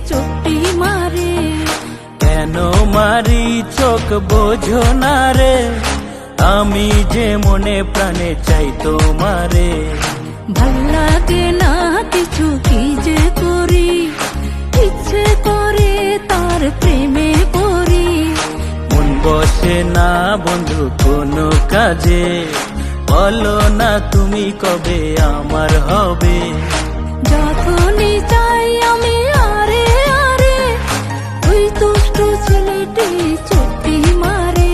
চোখটি মারে। কেন মারি চোখ বোঝো না রে, আমি যে মনে প্রাণে চাই তোমারে। ভাল লাগে না কিছু কি যে করি, ইচ্ছে করে তার প্রেমে পড়ি। মন বসে না বন্ধু কোনো কাজে, বলো না তুমি কবে আমার হবে। যখনই চাই আমি আরে আরে, ওই দুষ্ট ছেলেটি চোখটি মারে।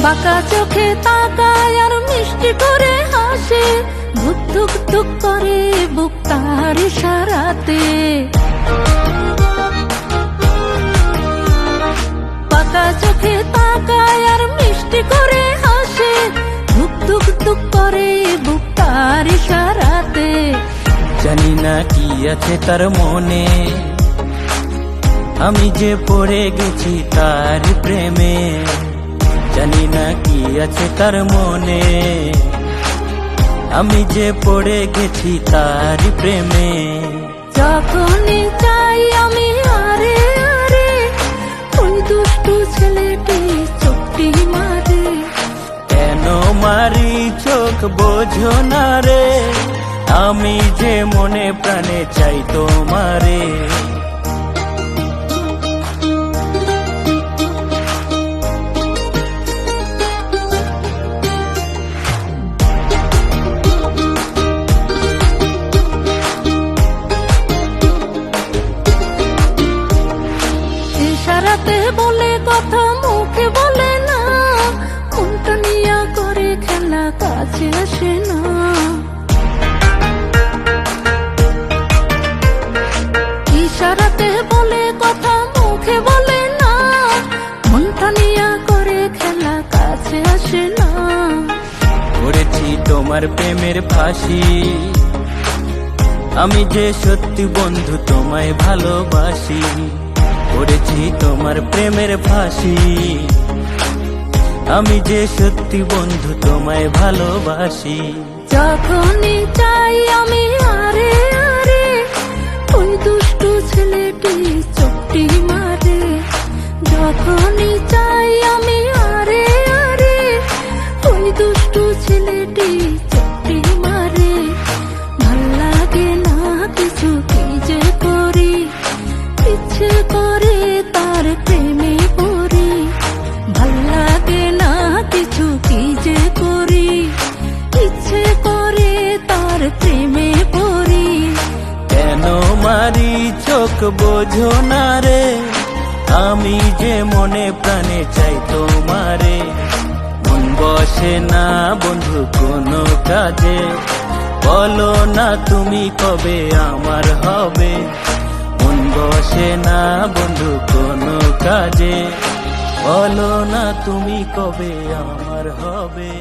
বাঁকা চোখে তাকায় আর মিষ্টি করে হাসে, ধুক ধুক ধুক করে বুক তার ইশারাতে। বাঁকা চোখে তাকায় আর মিষ্টি করে হাসে, ধুক ধুক ধুক করে বুক তার ইশারাতে। জানি না কি আছে তার মনে, আমি যে পড়ে গেছি তার প্রেমে। জানি না কি আছে তার মনে, আমি যে পড়ে গেছি তার প্রেমে। যখনই চাই আমি আরে আরে, ওই দুষ্টু ছেলেটি চোখটি মারে। কেন মারি চোখ বোঝো না রে, আমি যে মনে প্রাণে চাই তোমারে। ইশারাতে বলে কথা মুখে বলে না, মনটা নিয়া করে খেলা কাছে আসে না। ইশারাতে বলে কথা মুখে বলে না, মনটা নিয়া করে খেলা কাছে আসে না। করেছি তোমার প্রেমের ফাঁসি, আমি যে সত্যি বন্ধু তোমায় ভালোবাসি। করেছি তোমার প্রেমের ফাঁসি, আমি যে সত্যি বন্ধু তোমায় ভালোবাসি। যখনই চাই আমি আরে আরে, ওই দুষ্টু ছেলেটি চোখটি মারে। যখনই চাই আমি আরে আরে, ওই দুষ্টু ছেলেটি চোখটি মারে। ভাল লাগে না কিছু কি যে করি, ইচ্ছে করে তার প্রেমে পড়ি। ভাল লাগে না কিছু কি যে করি, ইচ্ছে করে তার প্রেমে পড়ি। কেন মারি চোখ বোঝো না রে, আমি যে মনে প্রাণে চাই তোমারে। মন বসে না বন্ধু কোনো কাজে, বলো না তুমি কবে আমার হবে। মন বসে না বন্ধু কোনো কাজে, বলো না তুমি কবে আমার হবে।